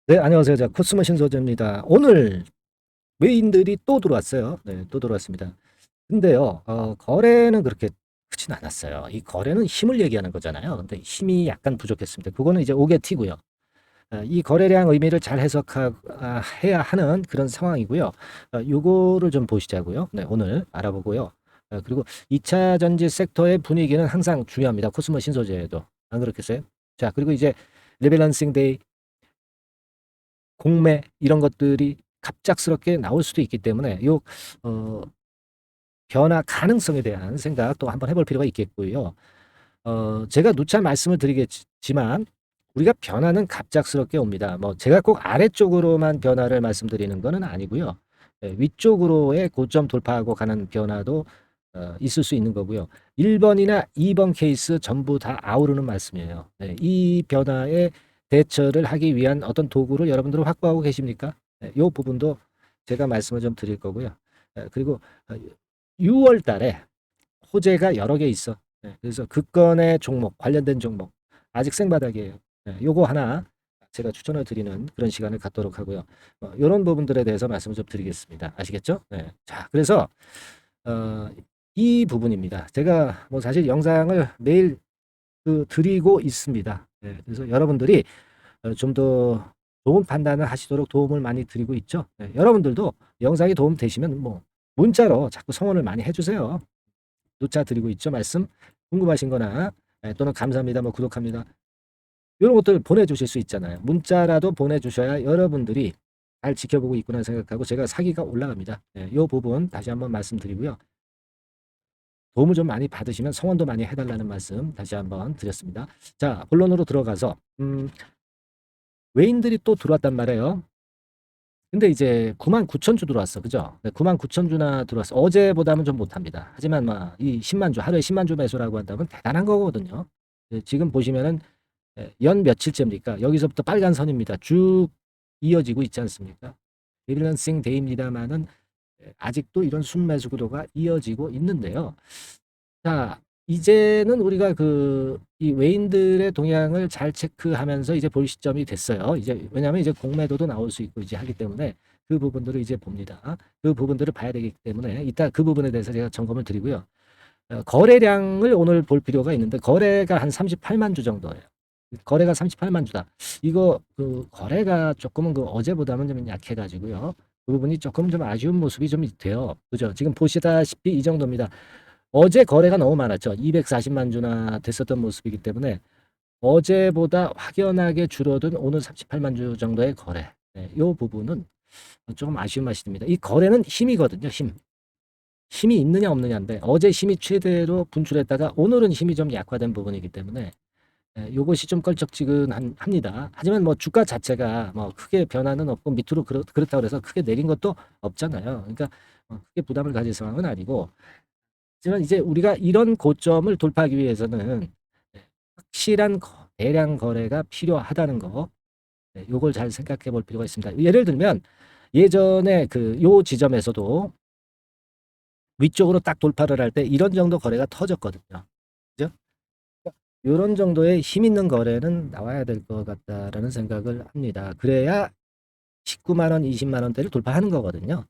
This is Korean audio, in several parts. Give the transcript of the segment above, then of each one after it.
네, 안녕하세요. 자, 코스모 신소재입니다. 오늘 외인들이 또 들어왔어요. 네, 또 들어왔습니다. 근데요, 거래는 그렇게 크진 않았어요. 이 거래는 힘을 얘기하는 거잖아요. 근데 힘이 약간 부족했습니다. 그거는 이제 옥의 티고요. 이 거래량 의미를 잘 해야 하는 그런 상황이고요. 요거를 좀 보시자고요. 네, 오늘 알아보고요. 그리고 2차 전지 섹터의 분위기는 항상 중요합니다. 코스모 신소재에도. 안 그렇겠어요? 자, 그리고 이제 리밸런싱 데이 공매 이런 것들이 갑작스럽게 나올 수도 있기 때문에 요 어, 변화 가능성에 대한 생각도 한번 해볼 필요가 있겠고요. 제가 누차 말씀을 드리겠지만 우리가 변화는 갑작스럽게 옵니다. 뭐 제가 꼭 아래쪽으로만 변화를 말씀드리는 것은 아니고요. 위쪽으로의 고점 돌파하고 가는 변화도 있을 수 있는 거고요. 1번이나 2번 케이스 전부 다 아우르는 말씀이에요. 네, 이 변화에 대처를 하기 위한 어떤 도구를 여러분들은 확보하고 계십니까? 네, 이 부분도 제가 말씀을 좀 드릴 거고요. 그리고 6월 달에 호재가 여러 개 있어. 네, 그래서 그건의 종목, 관련된 종목, 아직 생바닥이에요. 네, 요거 하나 제가 추천을 드리는 그런 시간을 갖도록 하고요. 이런 부분들에 대해서 말씀을 좀 드리겠습니다. 아시겠죠? 네. 자, 그래서 어, 이 부분입니다. 제가 뭐 사실 영상을 매일 드리고 있습니다. 네, 그래서 여러분들이 좀 더 좋은 판단을 하시도록 도움을 많이 드리고 있죠. 네, 여러분들도 영상이 도움 되시면 뭐 문자로 자꾸 성원을 많이 해주세요. 누차 드리고 있죠. 말씀 궁금하신 거나 또는 감사합니다. 뭐 구독합니다. 이런 것들 보내주실 수 있잖아요. 문자라도 보내주셔야 여러분들이 잘 지켜보고 있구나 생각하고 제가 사기가 올라갑니다. 이 부분 다시 한번 말씀드리고요. 도움을 좀 많이 받으시면 성원도 많이 해달라는 말씀 다시 한번 드렸습니다. 자, 본론으로 들어가서 외인들이 또 들어왔단 말이에요. 근데 이제 99,000주 들어왔어. 그죠? 99,000주나 들어왔어. 어제보다는 좀 못합니다. 하지만 막 이 10만 주, 하루에 10만 주 매수라고 한다면 대단한 거거든요. 지금 보시면은 연 며칠째입니까? 여기서부터 빨간 선입니다. 쭉 이어지고 있지 않습니까? 리밸런싱 데이입니다만은 아직도 이런 순매수 구도가 이어지고 있는데요. 자, 이제는 우리가 이 외인들의 동향을 잘 체크하면서 이제 볼 시점이 됐어요. 이제 왜냐하면 이제 공매도도 나올 수 있고 이제 하기 때문에 그 부분들을 이제 봅니다. 그 부분들을 봐야 되기 때문에 이따 그 부분에 대해서 제가 점검을 드리고요. 거래량을 오늘 볼 필요가 있는데 거래가 한 38만 주 정도예요. 거래가 38만 주다. 이거 그 거래가 조금은 그 어제보다는 좀 약해가지고요. 그 부분이 조금 좀 아쉬운 모습이 좀 돼요. 그죠? 지금 보시다시피 이 정도입니다. 어제 거래가 너무 많았죠. 240만 주나 됐었던 모습이기 때문에 어제보다 확연하게 줄어든 오늘 38만 주 정도의 거래. 네, 이 부분은 조금 아쉬운 맛이 듭니다. 이 거래는 힘이거든요. 힘. 힘이 있느냐 없느냐인데 어제 힘이 최대로 분출했다가 오늘은 힘이 좀 약화된 부분이기 때문에 요것이 좀 껄쩍지근합니다. 하지만 뭐 주가 자체가 뭐 크게 변화는 없고 밑으로 그렇다고 해서 크게 내린 것도 없잖아요. 그러니까 크게 부담을 가질 상황은 아니고 하지만 이제 우리가 이런 고점을 돌파하기 위해서는 확실한 대량 거래가 필요하다는 거, 요걸 잘 생각해 볼 필요가 있습니다. 예를 들면 예전에 요 지점에서도 위쪽으로 딱 돌파를 할 때 이런 정도 거래가 터졌거든요. 그죠? 요런 정도의 힘 있는 거래는 나와야 될 것 같다라는 생각을 합니다. 그래야 19만 원, 20만 원대를 돌파하는 거거든요.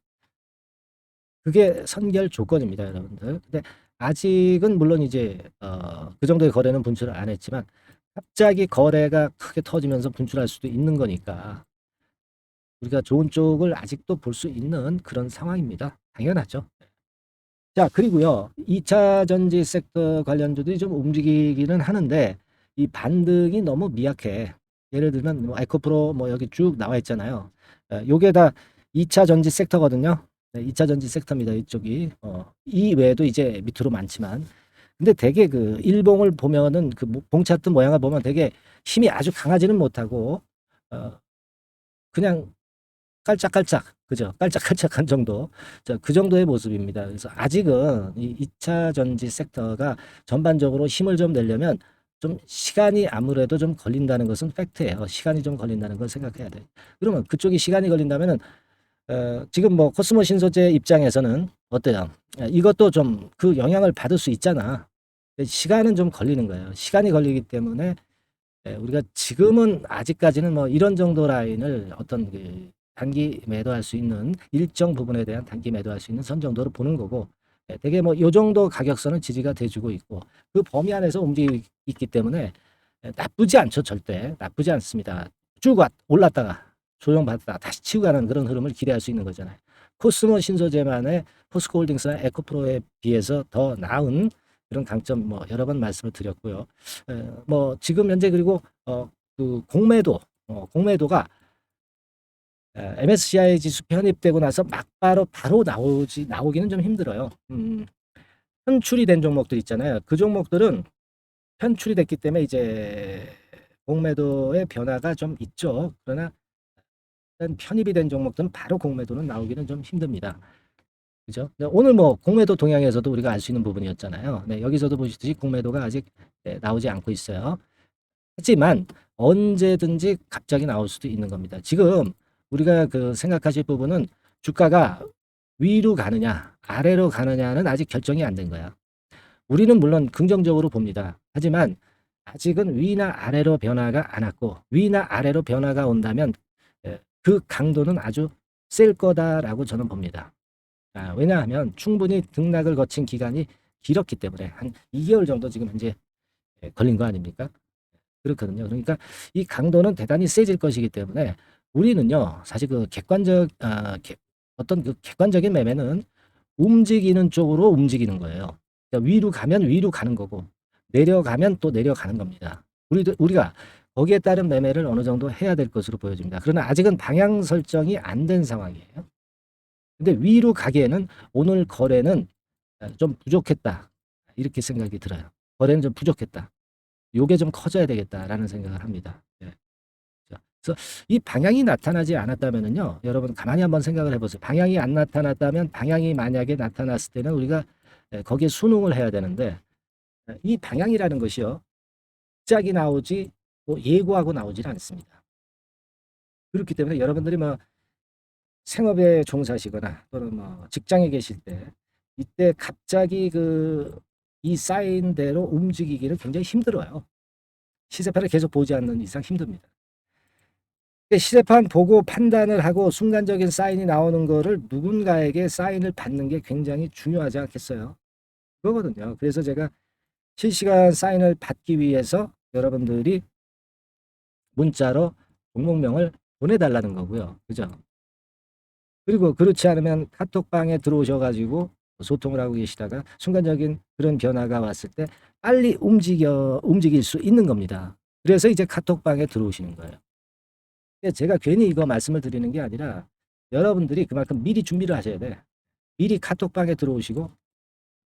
그게 선결 조건입니다, 여러분들. 근데 아직은 물론 이제 그 정도의 거래는 분출을 안 했지만 갑자기 거래가 크게 터지면서 분출할 수도 있는 거니까 우리가 좋은 쪽을 아직도 볼 수 있는 그런 상황입니다. 당연하죠. 자, 그리고요. 2차 전지 섹터 관련주들이 좀 움직이기는 하는데 이 반등이 너무 미약해. 예를 들면 뭐 에코프로 뭐 여기 쭉 나와 있잖아요. 요게 다 2차 전지 섹터거든요. 네, 2차 전지 섹터입니다. 이쪽이. 이 외에도 이제 밑으로 많지만 근데 되게 그 일봉을 보면은 봉 차트 모양을 보면 되게 힘이 아주 강하지는 못하고 그냥 깔짝깔짝 그죠? 깔짝깔짝한 정도. 자, 그 정도의 모습입니다. 그래서 아직은 이 2차 전지 섹터가 전반적으로 힘을 좀 내려면 좀 시간이 아무래도 좀 걸린다는 것은 팩트예요. 시간이 좀 걸린다는 걸 생각해야 돼요. 그러면 그쪽이 시간이 걸린다면은 지금 뭐 코스모 신소재 입장에서는 어때요? 이것도 좀 그 영향을 받을 수 있잖아. 시간은 좀 걸리는 거예요. 시간이 걸리기 때문에 우리가 지금은 아직까지는 뭐 이런 정도 라인을 어떤 그 단기 매도할 수 있는 일정 부분에 대한 단기 매도할 수 있는 선 정도로 보는 거고, 되게 뭐 요 정도 가격선은 지지가 돼주고 있고 그 범위 안에서 움직이고 있기 때문에 나쁘지 않죠. 절대 나쁘지 않습니다. 쭉 올랐다가 조정받다가 다시 치고 가는 그런 흐름을 기대할 수 있는 거잖아요. 코스모 신소재만의 포스코홀딩스나 에코프로에 비해서 더 나은 그런 강점 뭐 여러 번 말씀을 드렸고요. 뭐 지금 현재 그리고 그 공매도가 MSCI 지수 편입되고 나서 막바로 바로 나오기는 좀 힘들어요. 편출이 된 종목들 있잖아요. 그 종목들은 편출이 됐기 때문에 이제 공매도의 변화가 좀 있죠. 그러나 일단 편입이 된 종목들은 바로 공매도는 나오기는 좀 힘듭니다. 그죠? 오늘 뭐 공매도 동향에서도 우리가 알 수 있는 부분이었잖아요. 네, 여기서도 보시듯이 공매도가 아직 나오지 않고 있어요. 하지만 언제든지 갑자기 나올 수도 있는 겁니다. 지금 우리가 그 생각하실 부분은 주가가 위로 가느냐 아래로 가느냐는 아직 결정이 안 된 거야. 우리는 물론 긍정적으로 봅니다. 하지만 아직은 위나 아래로 변화가 안 왔고 위나 아래로 변화가 온다면 그 강도는 아주 셀 거다라고 저는 봅니다. 왜냐하면 충분히 등락을 거친 기간이 길었기 때문에 한 2개월 정도 지금 현재 걸린 거 아닙니까? 그렇거든요. 그러니까 이 강도는 대단히 세질 것이기 때문에 우리는요, 사실 그 어떤 그 객관적인 매매는 움직이는 쪽으로 움직이는 거예요. 그러니까 위로 가면 위로 가는 거고, 내려가면 또 내려가는 겁니다. 우리가 거기에 따른 매매를 어느 정도 해야 될 것으로 보여집니다. 그러나 아직은 방향 설정이 안 된 상황이에요. 근데 위로 가기에는 오늘 거래는 좀 부족했다. 이렇게 생각이 들어요. 거래는 좀 부족했다. 요게 좀 커져야 되겠다라는 생각을 합니다. 예. 그래서 이 방향이 나타나지 않았다면은요, 여러분 가만히 한번 생각을 해보세요. 방향이 안 나타났다면 방향이 만약에 나타났을 때는 우리가 거기에 순응을 해야 되는데 이 방향이라는 것이요, 갑자기 나오지 뭐 예고하고 나오질 않습니다. 그렇기 때문에 여러분들이 뭐 생업에 종사하시거나 또는 뭐 직장에 계실 때 이때 갑자기 이 사인대로 움직이기를 굉장히 힘들어요. 시세판을 계속 보지 않는 이상 힘듭니다. 시세판 보고 판단을 하고 순간적인 사인이 나오는 거를 누군가에게 사인을 받는 게 굉장히 중요하지 않겠어요? 그거거든요. 그래서 제가 실시간 사인을 받기 위해서 여러분들이 문자로 종목명을 보내달라는 거고요. 그죠? 그리고 그렇지 않으면 카톡방에 들어오셔가지고 소통을 하고 계시다가 순간적인 그런 변화가 왔을 때 빨리 움직일 수 있는 겁니다. 그래서 이제 카톡방에 들어오시는 거예요. 제가 괜히 이거 말씀을 드리는 게 아니라 여러분들이 그만큼 미리 준비를 하셔야 돼. 미리 카톡방에 들어오시고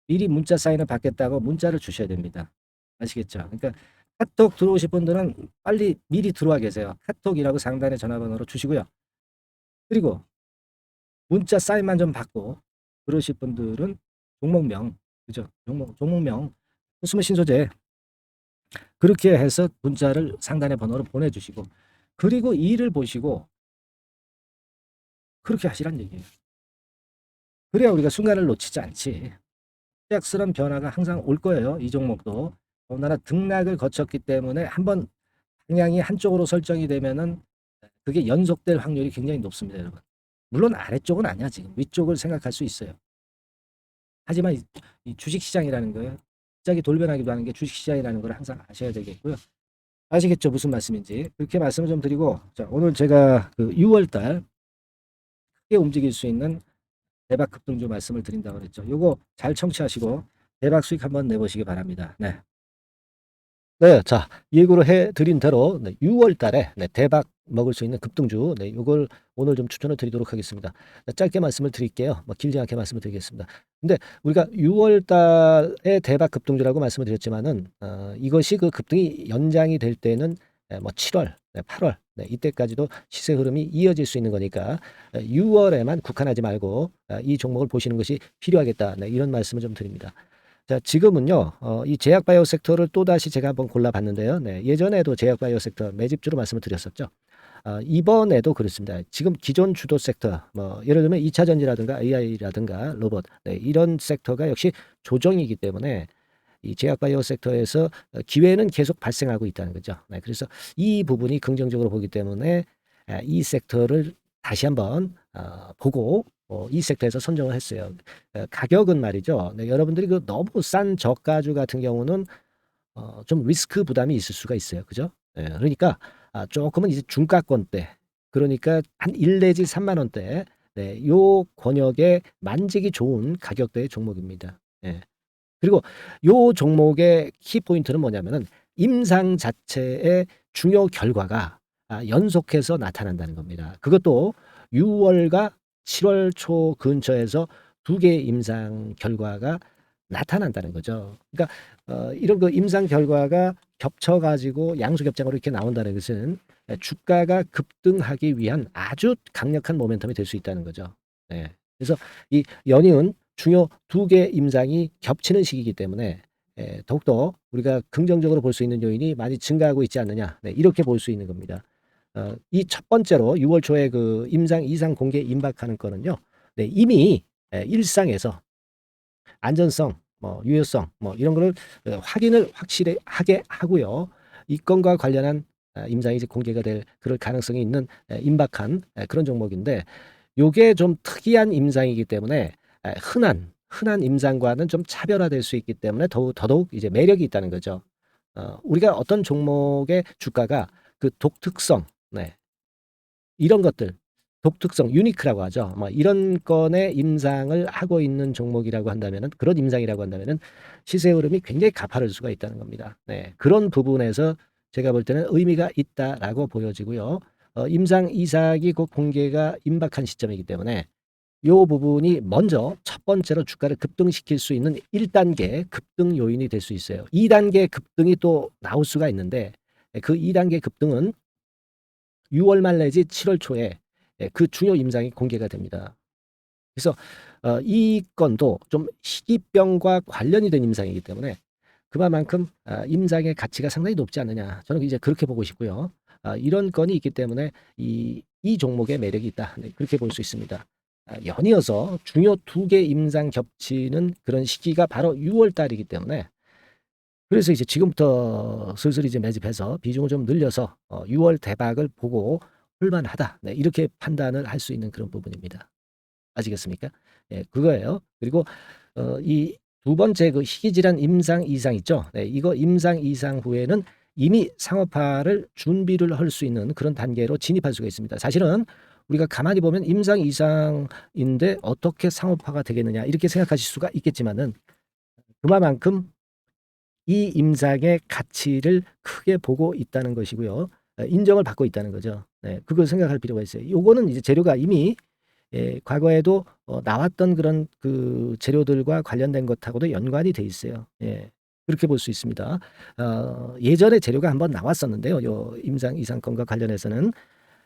미리 문자 사인을 받겠다고 문자를 주셔야 됩니다. 아시겠죠? 그러니까 카톡 들어오실 분들은 빨리 미리 들어와 계세요. 카톡이라고 상단에 전화번호로 주시고요. 그리고 문자 사인만 좀 받고 그러실 분들은 종목명, 그죠? 종목명, 코스모 신소재 그렇게 해서 문자를 상단의 번호로 보내주시고 그리고 일을 보시고 그렇게 하시란 얘기예요. 그래야 우리가 순간을 놓치지 않지. 갑작스런 변화가 항상 올 거예요. 이 종목도. 더군다나 등락을 거쳤기 때문에 한번 방향이 한쪽으로 설정이 되면은 그게 연속될 확률이 굉장히 높습니다, 여러분. 물론 아래쪽은 아니야, 지금. 위쪽을 생각할 수 있어요. 하지만 이 주식시장이라는 거예요. 갑자기 돌변하기도 하는 게 주식시장이라는 걸 항상 아셔야 되겠고요. 아시겠죠? 무슨 말씀인지. 그렇게 말씀을 좀 드리고, 자, 오늘 제가 그 6월달 크게 움직일 수 있는 대박 급등주 말씀을 드린다고 그랬죠. 요거 잘 청취하시고 대박 수익 한번 내보시기 바랍니다. 네. 네, 자, 예고를 해드린 대로 6월 달에 대박 먹을 수 있는 급등주, 요걸 오늘 좀 추천을 드리도록 하겠습니다. 짧게 말씀을 드릴게요. 뭐 길지 않게 말씀을 드리겠습니다. 근데 우리가 6월 달에 대박 급등주라고 말씀을 드렸지만은, 이것이 그 급등이 연장이 될 때는 뭐 7월, 8월, 이때까지도 시세 흐름이 이어질 수 있는 거니까 6월에만 국한하지 말고 이 종목을 보시는 것이 필요하겠다. 이런 말씀을 좀 드립니다. 자, 지금은요, 이 제약바이오 섹터를 또다시 제가 한번 골라봤는데요. 네, 예전에도 제약바이오 섹터 매집주로 말씀을 드렸었죠. 이번에도 그렇습니다. 지금 기존 주도 섹터, 뭐, 예를 들면 2차전지라든가 AI라든가 로봇, 이런 섹터가 역시 조정이기 때문에 이 제약바이오 섹터에서 기회는 계속 발생하고 있다는 거죠. 네, 그래서 이 부분이 긍정적으로 보기 때문에 이 섹터를 다시 한번 보고 이 섹터에서 선정을 했어요. 가격은 말이죠. 네, 여러분들이 그 너무 싼 저가주 같은 경우는 좀 리스크 부담이 있을 수가 있어요. 그죠? 예, 그러니까 조금은 이제 중가권대, 그러니까 한 1 내지 3만 원대, 네, 요 권역에 만지기 좋은 가격대의 종목입니다. 예. 그리고 요 종목의 키포인트는 뭐냐면은 임상 자체의 중요 결과가 연속해서 나타난다는 겁니다. 그것도 6월과 7월 초 근처에서 두 개의 임상 결과가 나타난다는 거죠. 그러니까 이런 그 임상 결과가 겹쳐 가지고 양수겹장으로 이렇게 나온다는 것은 주가가 급등하기 위한 아주 강력한 모멘텀이 될 수 있다는 거죠. 네. 그래서 이 연이은 중요 두 개 임상이 겹치는 시기이기 때문에 더욱더 우리가 긍정적으로 볼 수 있는 요인이 많이 증가하고 있지 않느냐. 네, 이렇게 볼 수 있는 겁니다. 이 첫 번째로 6월 초에 그 임상 이상 공개 임박하는 거는요. 네, 이미 일상에서 안전성, 뭐 유효성, 뭐 이런 거를 확인을 확실히 하게 하고요. 이 건과 관련한 임상이 이제 공개가 될 그럴 가능성이 있는 임박한 그런 종목인데, 요게 좀 특이한 임상이기 때문에 흔한 임상과는 좀 차별화될 수 있기 때문에 더더욱 이제 매력이 있다는 거죠. 우리가 어떤 종목의 주가가 그 독특성, 네, 이런 것들, 독특성, 유니크라고 하죠. 뭐 이런 건의 임상을 하고 있는 종목이라고 한다면은, 그런 임상이라고 한다면은 시세 흐름이 굉장히 가파를 수가 있다는 겁니다. 네, 그런 부분에서 제가 볼 때는 의미가 있다라고 보여지고요. 임상 이삭이 곧 공개가 임박한 시점이기 때문에 요 부분이 먼저 첫 번째로 주가를 급등시킬 수 있는 1단계 급등 요인이 될 수 있어요. 2단계 급등이 또 나올 수가 있는데, 그 2단계 급등은 6월 말 내지 7월 초에 그 중요 임상이 공개가 됩니다. 그래서 이 건도 좀 희귀병과 관련이 된 임상이기 때문에 그만큼 임상의 가치가 상당히 높지 않느냐, 저는 이제 그렇게 보고 싶고요. 이런 건이 있기 때문에 이 종목의 매력이 있다, 네, 그렇게 볼 수 있습니다. 연이어서 중요 두 개 임상 겹치는 그런 시기가 바로 6월 달이기 때문에, 그래서 이제 지금부터 슬슬 이제 매집해서 비중을 좀 늘려서 6월 대박을 보고 볼만하다, 네, 이렇게 판단을 할 수 있는 그런 부분입니다. 아시겠습니까? 예, 그거예요. 그리고 이 두 번째 그 희귀질환 임상 이상 있죠. 네, 이거 임상 이상 후에는 이미 상업화를 준비를 할 수 있는 그런 단계로 진입할 수가 있습니다. 사실은 우리가 가만히 보면 임상 이상인데 어떻게 상업화가 되겠느냐, 이렇게 생각하실 수가 있겠지만은, 그만큼 이 임상의 가치를 크게 보고 있다는 것이고요. 인정을 받고 있다는 거죠. 네, 그걸 생각할 필요가 있어요. 요거는 이제 재료가 이미 과거에도 나왔던 그런 그 재료들과 관련된 것하고도 연관이 돼 있어요. 예. 그렇게 볼 수 있습니다. 예전에 재료가 한번 나왔었는데요. 요 임상 이상권과 관련해서는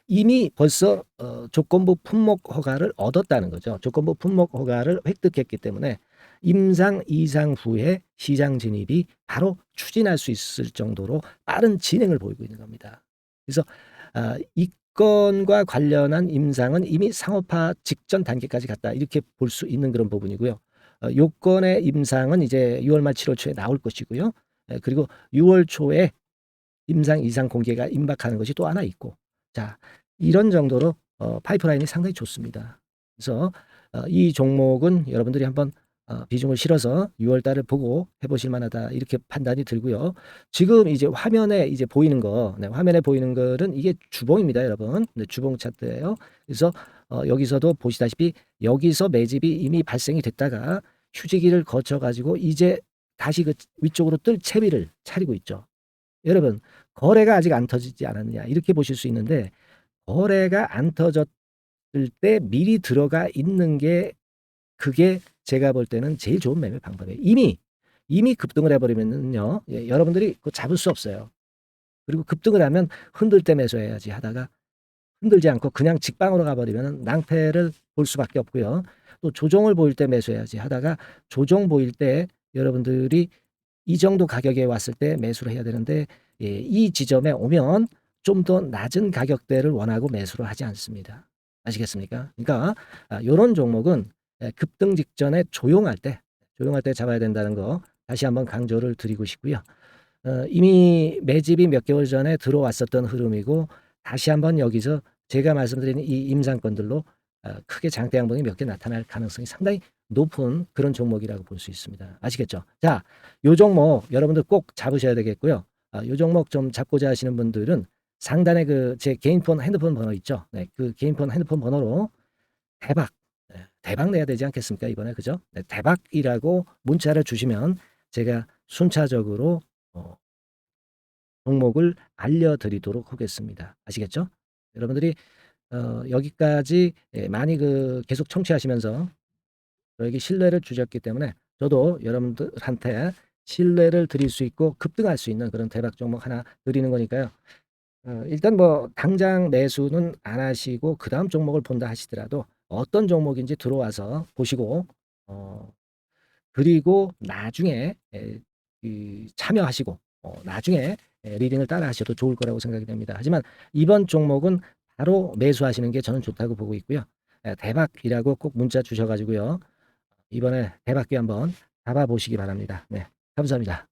이미 벌써 조건부 품목 허가를 얻었다는 거죠. 조건부 품목 허가를 획득했기 때문에 임상 이상 후에 시장 진입이 바로 추진할 수 있을 정도로 빠른 진행을 보이고 있는 겁니다. 그래서 이 건과 관련한 임상은 이미 상업화 직전 단계까지 갔다, 이렇게 볼 수 있는 그런 부분이고요. 요건의 임상은 이제 6월 말 7월 초에 나올 것이고요. 그리고 6월 초에 임상 이상 공개가 임박하는 것이 또 하나 있고, 자, 이런 정도로 파이프라인이 상당히 좋습니다. 그래서 이 종목은 여러분들이 한번 비중을 실어서 6월 달을 보고 해보실 만하다, 이렇게 판단이 들고요. 지금 이제 화면에 이제 보이는 거, 네, 화면에 보이는 거는 이게 주봉입니다, 여러분. 네, 주봉 차트예요. 그래서 여기서도 보시다시피 여기서 매집이 이미 발생이 됐다가 휴지기를 거쳐 가지고 이제 다시 그 위쪽으로 뜰 채비를 차리고 있죠. 여러분, 거래가 아직 안 터지지 않았느냐, 이렇게 보실 수 있는데, 거래가 안 터졌을 때 미리 들어가 있는 게, 그게 제가 볼 때는 제일 좋은 매매 방법이에요. 이미 급등을 해버리면은요, 여러분들이 그거 잡을 수 없어요. 그리고 급등을 하면 흔들 때 매수해야지 하다가 흔들지 않고 그냥 직방으로 가버리면 낭패를 볼 수밖에 없고요. 또 조정을 보일 때 매수해야지 하다가 조정 보일 때 여러분들이 이 정도 가격에 왔을 때 매수를 해야 되는데, 이 지점에 오면 좀 더 낮은 가격대를 원하고 매수를 하지 않습니다. 아시겠습니까? 그러니까 요런 종목은 급등 직전에 조용할 때 잡아야 된다는 거 다시 한번 강조를 드리고 싶고요. 이미 매집이 몇 개월 전에 들어왔었던 흐름이고 다시 한번 여기서 제가 말씀드린 이 임상권들로 크게 장대 양봉이 몇 개 나타날 가능성이 상당히 높은 그런 종목이라고 볼 수 있습니다. 아시겠죠? 자, 요 종목 여러분들 꼭 잡으셔야 되겠고요. 요 종목 좀 잡고자 하시는 분들은 상단에 그 제 개인 폰 핸드폰 번호 있죠? 네, 그 개인 폰 핸드폰 번호로 대박, 대박 내야 되지 않겠습니까? 이번에 그죠? 네, 대박이라고 문자를 주시면 제가 순차적으로 종목을 알려드리도록 하겠습니다. 아시겠죠? 여러분들이 여기까지 많이 계속 청취하시면서 저에게 신뢰를 주셨기 때문에 저도 여러분들한테 신뢰를 드릴 수 있고 급등할 수 있는 그런 대박 종목 하나 드리는 거니까요. 일단 뭐 당장 매수는 안 하시고 그다음 종목을 본다 하시더라도 어떤 종목인지 들어와서 보시고 그리고 나중에 참여하시고 나중에 리딩을 따라 하셔도 좋을 거라고 생각이 됩니다. 하지만 이번 종목은 바로 매수하시는 게 저는 좋다고 보고 있고요. 대박이라고 꼭 문자 주셔 가지고요. 이번에 대박기 한번 잡아보시기 바랍니다. 네, 감사합니다.